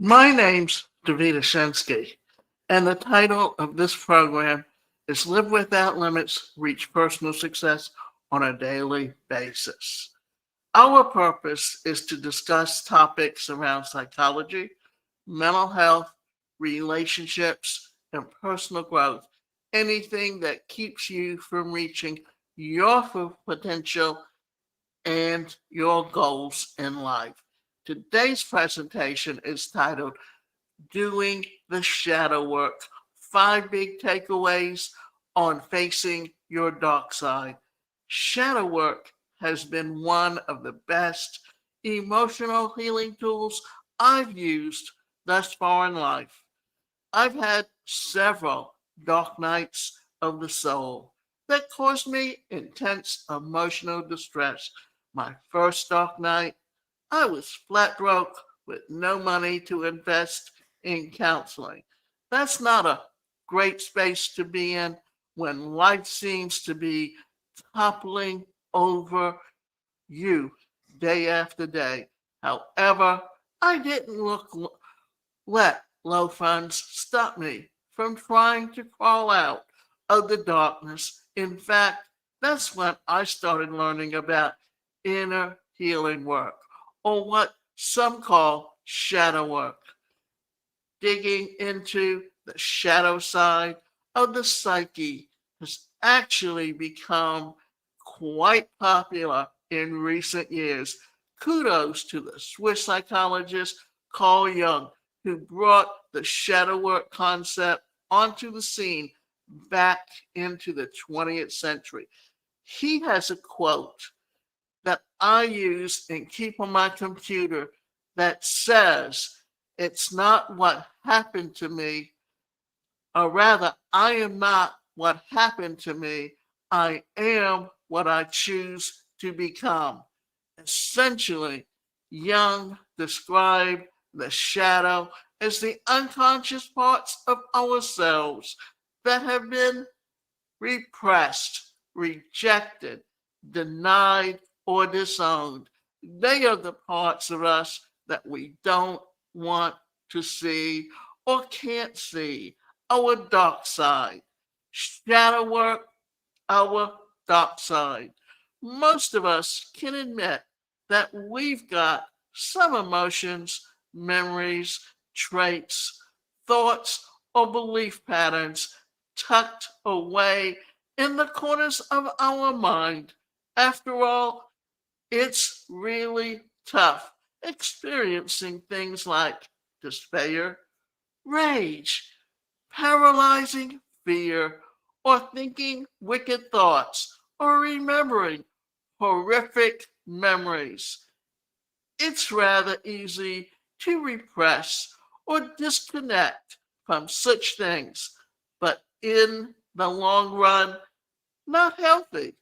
My name's Davida Shensky, and the title of this program is Live Without Limits, Reach Personal Success on a Daily Basis. Our purpose is to discuss topics around psychology, mental health, relationships, and personal growth. Anything that keeps you from reaching your full potential and your goals in life. Today's presentation is titled Doing the Shadow Work, 5 Big Takeaways on Facing Your Dark Side. Shadow work has been one of the best emotional healing tools I've used thus far in life. I've had several dark nights of the soul that caused me intense emotional distress. My first dark night, I was flat broke with no money to invest in counseling. That's not a great space to be in when life seems to be toppling over you day after day. However, I didn't let low funds stop me from trying to crawl out of the darkness. In fact, that's when I started learning about inner healing work, or what some call shadow work, digging into the shadow side of the psyche has actually become quite popular in recent years. Kudos to the Swiss psychologist Carl Jung, who brought the shadow work concept onto the scene back into the 20th century. He has a quote that I use and keep on my computer that says, "It's not what happened to me, or rather, I am not what happened to me. I am what I choose to become." Essentially, Jung described the shadow as the unconscious parts of ourselves that have been repressed, rejected, denied, or disowned. They are the parts of us that we don't want to see or can't see. Our dark side. Shadow work, our dark side. Most of us can admit that we've got some emotions, memories, traits, thoughts, or belief patterns tucked away in the corners of our mind. After all, it's really tough experiencing things like despair, rage, paralyzing fear, or thinking wicked thoughts, or remembering horrific memories. It's rather easy to repress or disconnect from such things, but in the long run, not healthy.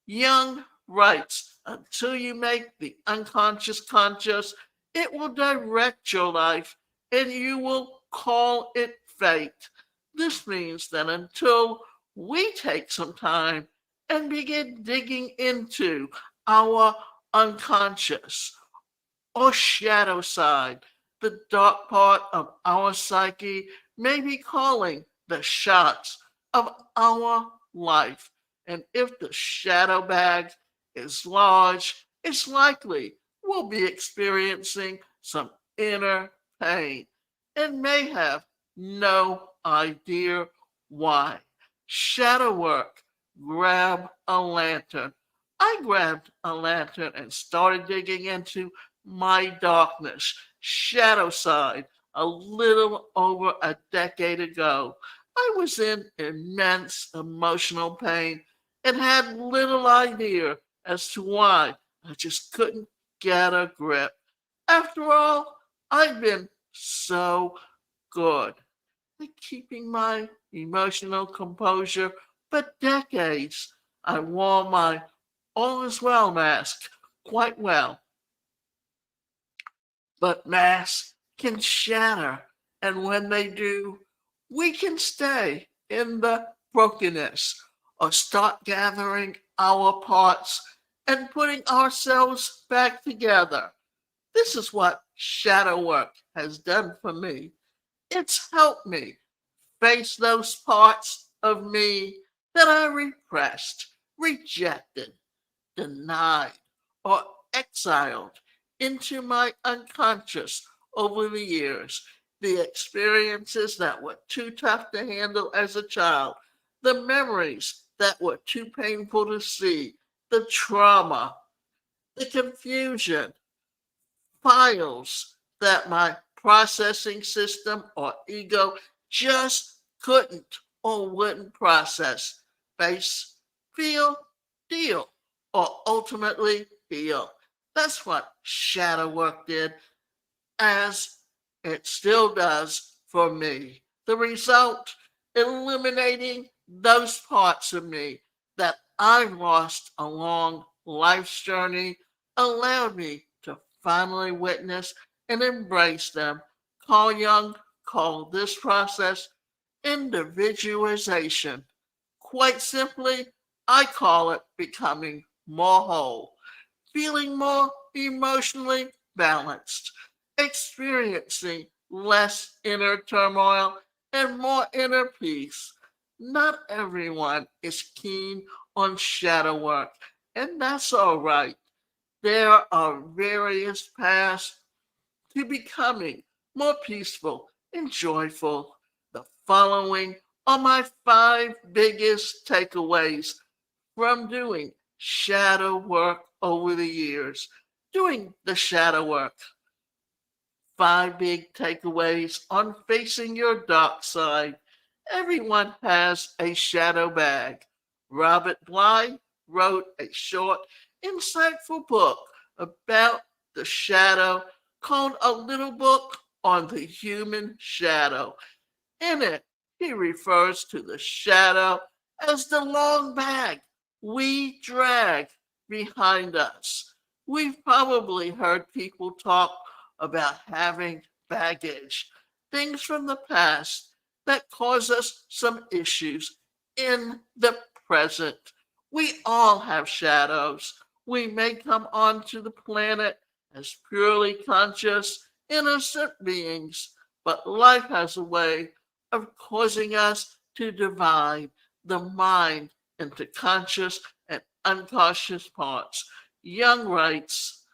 Jung writes, until you make the unconscious conscious, it will direct your life and you will call it fate. This means that until we take some time and begin digging into our unconscious or shadow side, the dark part of our psyche may be calling the shots of our life. And if the shadow bag is large, it's likely we'll be experiencing some inner pain and may have no idea why. Shadow work. Grab a lantern. I grabbed a lantern and started digging into my darkness, shadow side, a little over a decade ago. I was in immense emotional pain and had little idea as to why. I just couldn't get a grip. After all, I've been so good at keeping my emotional composure for decades. I wore my all is well mask quite well, but masks can shatter, and when they do, we can stay in the brokenness or start gathering our parts and putting ourselves back together. This is what shadow work has done for me. It's helped me face those parts of me that I repressed, rejected, denied, or exiled into my unconscious over the years. The experiences that were too tough to handle as a child, the memories that were too painful to see, the trauma, the confusion, files that my processing system or ego just couldn't or wouldn't process, face, feel, deal, or ultimately heal. That's what shadow work did, as it still does for me. The result, eliminating those parts of me that I lost along life's journey, allowed me to finally witness and embrace them. Carl Jung called this process individualization. Quite simply, I call it becoming more whole, feeling more emotionally balanced, experiencing less inner turmoil and more inner peace. Not everyone is keen on shadow work, and that's all right. There are various paths to becoming more peaceful and joyful. The following are my 5 biggest takeaways from doing shadow work over the years. Doing the shadow work. 5 big takeaways on facing your dark side. Everyone has a shadow bag. Robert Bly wrote a short, insightful book about the shadow called A Little Book on the Human Shadow. In it, he refers to the shadow as the long bag we drag behind us. We've probably heard people talk about having baggage, things from the past that cause us some issues in the present. We all have shadows. We may come onto the planet as purely conscious, innocent beings, but life has a way of causing us to divide the mind into conscious and unconscious parts. Jung writes,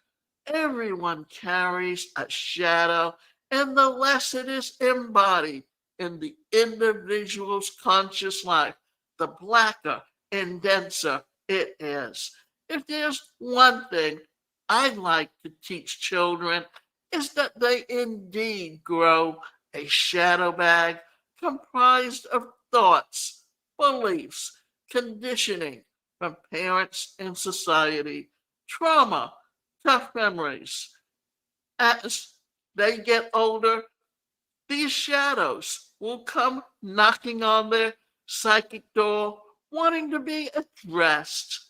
everyone carries a shadow, and the less it is embodied in the individual's conscious life, the blacker and denser it is. If there's one thing I'd like to teach children, is that they indeed grow a shadow bag comprised of thoughts, beliefs, conditioning from parents and society, trauma, tough memories. As they get older, these shadows will come knocking on their psychic door, wanting to be addressed.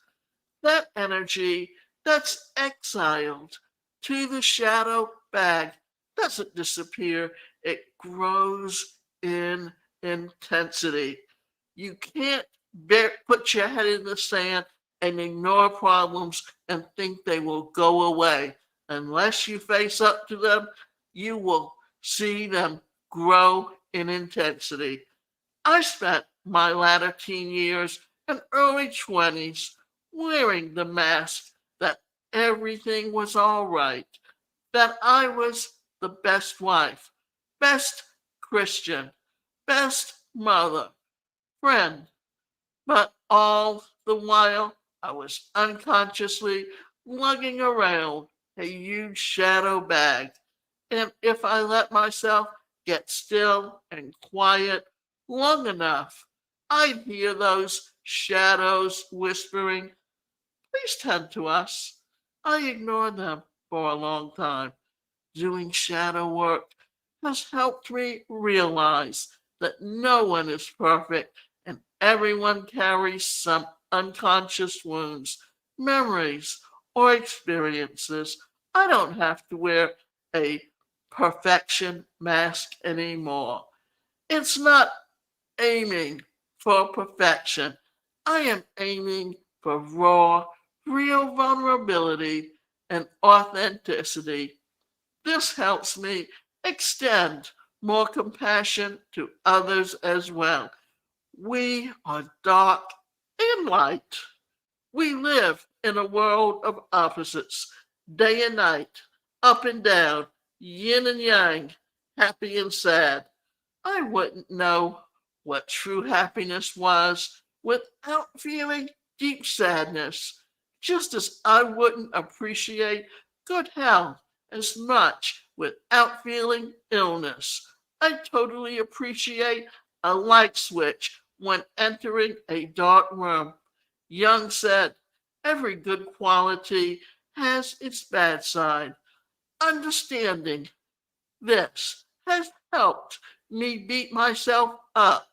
That energy that's exiled to the shadow bag doesn't disappear, it grows in intensity. You can't put your head in the sand and ignore problems and think they will go away. Unless you face up to them, you will see them grow in intensity. I spent my latter teen years and early 20s wearing the mask that everything was all right, that I was the best wife, best Christian, best mother, friend, but all the while I was unconsciously lugging around a huge shadow bag. And if I let myself get still and quiet long enough, I'd hear those shadows whispering, please tend to us. I ignored them for a long time. Doing shadow work has helped me realize that no one is perfect and everyone carries some unconscious wounds, memories, or experiences. I don't have to wear a perfection mask anymore. It's not aiming for perfection. I am aiming for raw, real vulnerability and authenticity. This helps me extend more compassion to others as well. We are dark and light. We live in a world of opposites, day and night, up and down, yin and yang, happy and sad. I wouldn't know what true happiness was without feeling deep sadness, just as I wouldn't appreciate good health as much without feeling illness. I totally appreciate a light switch when entering a dark room. Jung said, every good quality has its bad side. Understanding this has helped me beat myself up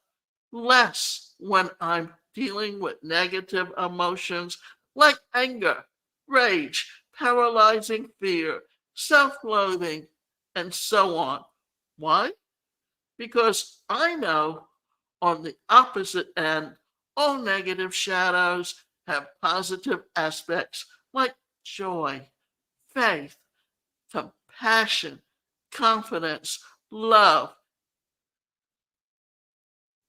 less when I'm dealing with negative emotions like anger, rage, paralyzing fear, self loathing, and so on. Why? Because I know on the opposite end, all negative shadows have positive aspects like joy, faith, compassion, confidence, love.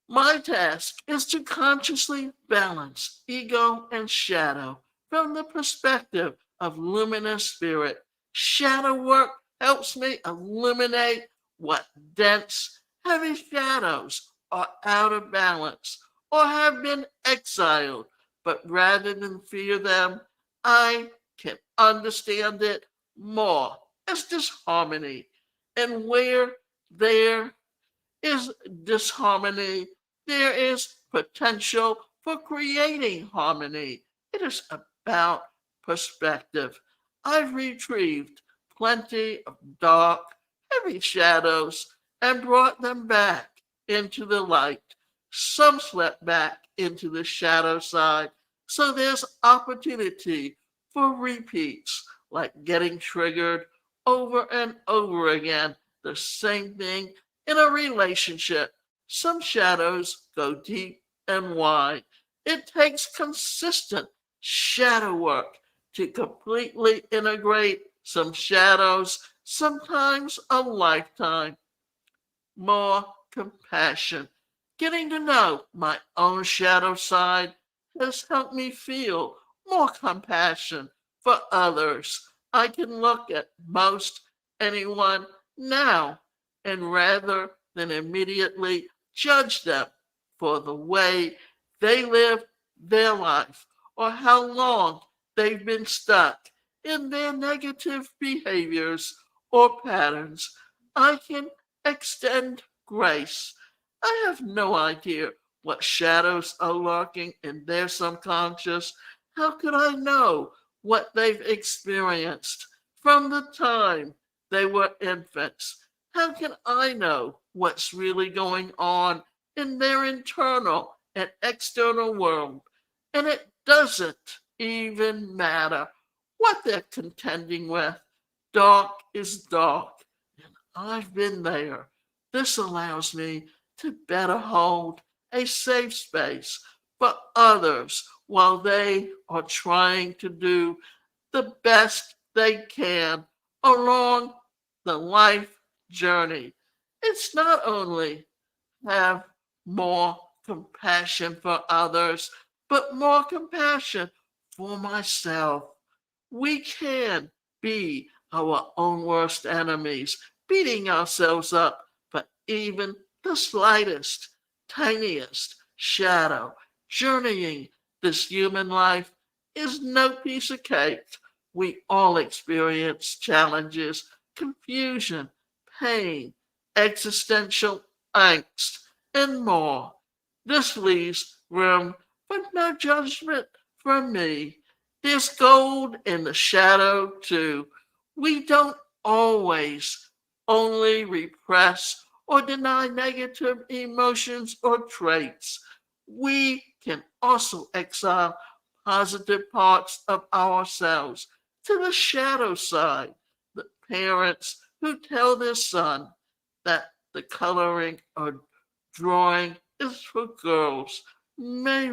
My task is to consciously balance ego and shadow from the perspective of luminous spirit. Shadow work helps me eliminate what dense, heavy shadows are out of balance or have been exiled. But rather than fear them, I can understand it more as disharmony. And where there is disharmony, there is potential for creating harmony. It is about perspective. I've retrieved plenty of dark, heavy shadows and brought them back into the light. Some slept back into the shadow side, so there's opportunity for repeats, like getting triggered over and over again. The same thing in a relationship. Some shadows go deep and wide. It takes consistent shadow work to completely integrate some shadows, sometimes a lifetime. More compassion. Getting to know my own shadow side has helped me feel more compassion for others. I can look at most anyone now and rather than immediately judge them for the way they live their life or how long they've been stuck in their negative behaviors or patterns, I can extend grace. I have no idea what shadows are lurking in their subconscious. How could I know what they've experienced from the time they were infants? How can I know what's really going on in their internal and external world? And it doesn't even matter what they're contending with. Dark is dark. I've been there. This allows me to better hold a safe space for others while they are trying to do the best they can along the life journey. It's not only have more compassion for others, but more compassion for myself. We can be our own worst enemies, beating ourselves up for even the slightest, tiniest shadow. Journeying this human life is no piece of cake. We all experience challenges, confusion, pain, existential angst, and more. This leaves room for no judgment from me. There's gold in the shadow, too. We don't always only repress or deny negative emotions or traits. We can also exile positive parts of ourselves to the shadow side. The parents who tell their son that the coloring or drawing is for girls may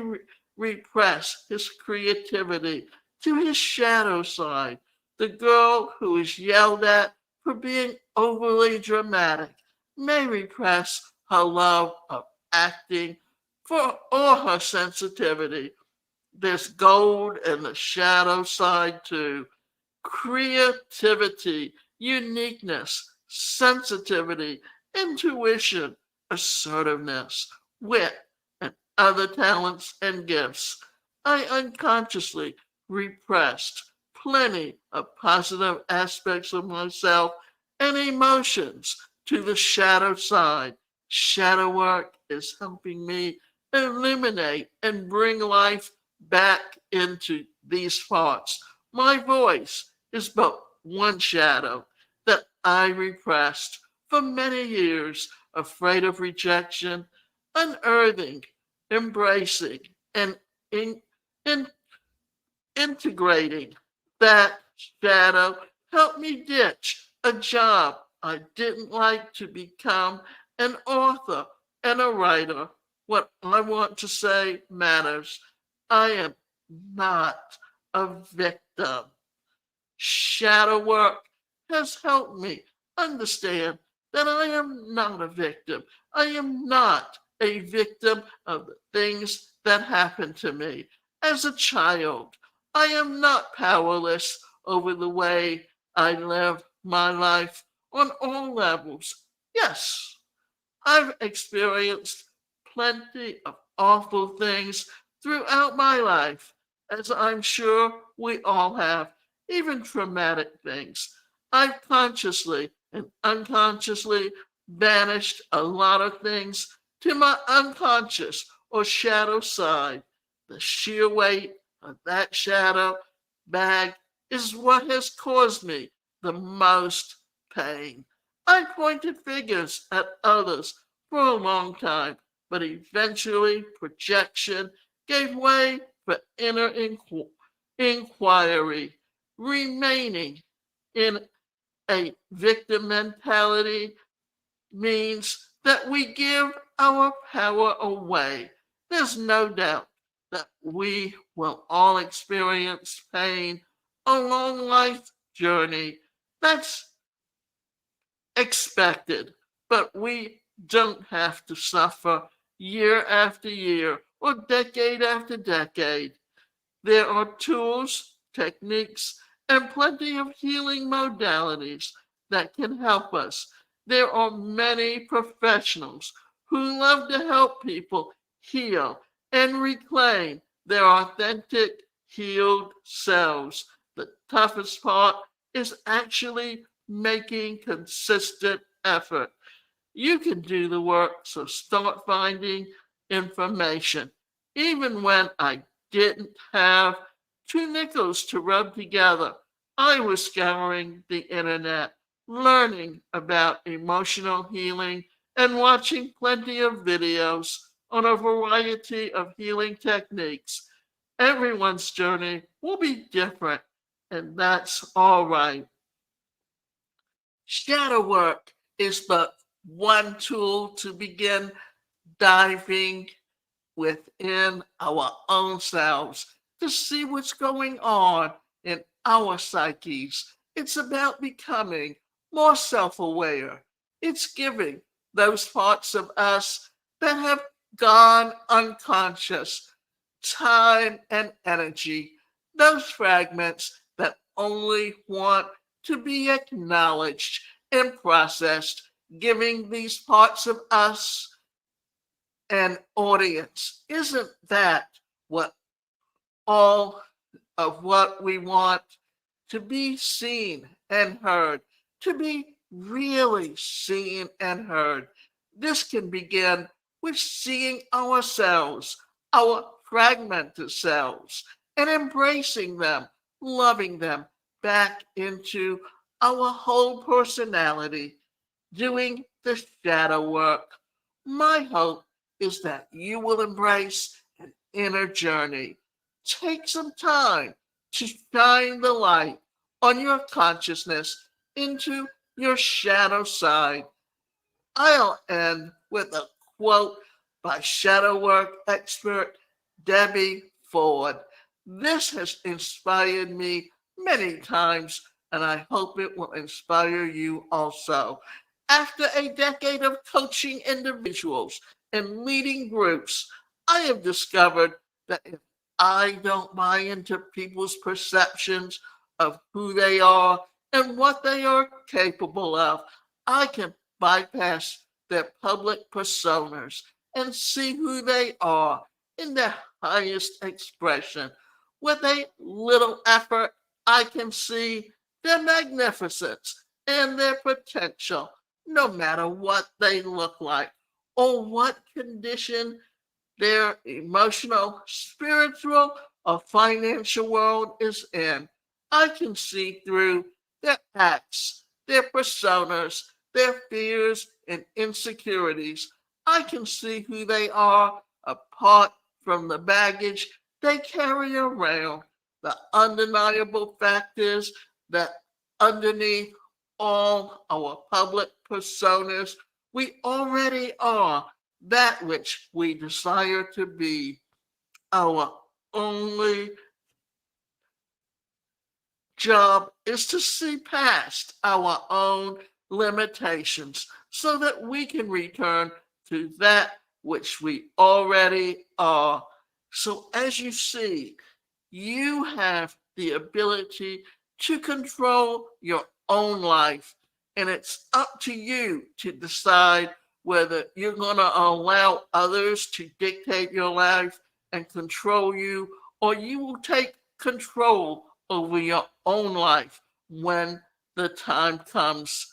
repress his creativity to his shadow side. The girl who is yelled at for being overly dramatic, may repress her love of acting for or her sensitivity. There's gold in the shadow side too. Creativity, uniqueness, sensitivity, intuition, assertiveness, wit, and other talents and gifts. I unconsciously repressed plenty of positive aspects of myself and emotions to the shadow side. Shadow work is helping me illuminate and bring life back into these parts. My voice is but one shadow that I repressed for many years, afraid of rejection, unearthing, embracing, and in, in, integrating that shadow helped me ditch a job I didn't like to become an author and a writer. What I want to say matters. I am not a victim. Shadow work has helped me understand that I am not a victim. I am not a victim of the things that happened to me as a child. I am not powerless over the way I live my life on all levels. Yes, I've experienced plenty of awful things throughout my life, as I'm sure we all have, even traumatic things. I've consciously and unconsciously banished a lot of things to my unconscious or shadow side. The sheer weight of that shadow bag is what has caused me the most pain. I pointed fingers at others for a long time, but eventually projection gave way for inner inquiry. Remaining in a victim mentality means that we give our power away. There's no doubt that we will all experience pain along life's journey. That's expected, but we don't have to suffer year after year or decade after decade. There are tools, techniques, and plenty of healing modalities that can help us. There are many professionals who love to help people heal and reclaim their authentic, healed selves. The toughest part is actually making consistent effort. You can do the work, so start finding information. Even when I didn't have two nickels to rub together, I was scouring the internet, learning about emotional healing, and watching plenty of videos on a variety of healing techniques. Everyone's journey will be different, and that's all right. Shadow work is but one tool to begin diving within our own selves to see what's going on in our psyches. It's about becoming more self aware. It's giving those parts of us that have gone unconscious time and energy, those fragments that only want to be acknowledged and processed, giving these parts of us an audience. Isn't that what all of what we want? To be seen and heard, to be really seen and heard. This can begin with seeing ourselves, our fragmented selves, and embracing them, loving them back into our whole personality, doing the shadow work. My hope is that you will embrace an inner journey. Take some time to shine the light on your consciousness into your shadow side. I'll end with a quote by shadow work expert Debbie Ford. This has inspired me many times and I hope it will inspire you also. After a decade of coaching individuals and leading groups, I have discovered that if I don't buy into people's perceptions of who they are and what they are capable of, I can bypass their public personas and see who they are in their highest expression. With a little effort, I can see their magnificence and their potential, no matter what they look like or what condition their emotional, spiritual, or financial world is in. I can see through their acts, their personas, their fears and insecurities. I can see who they are apart from the baggage they carry around. The undeniable fact is that underneath all our public personas, we already are that which we desire to be. Our only job is to see past our own limitations so that we can return to that which we already are. So, as you see, you have the ability to control your own life, and it's up to you to decide whether you're going to allow others to dictate your life and control you, or you will take control over your own life when the time comes.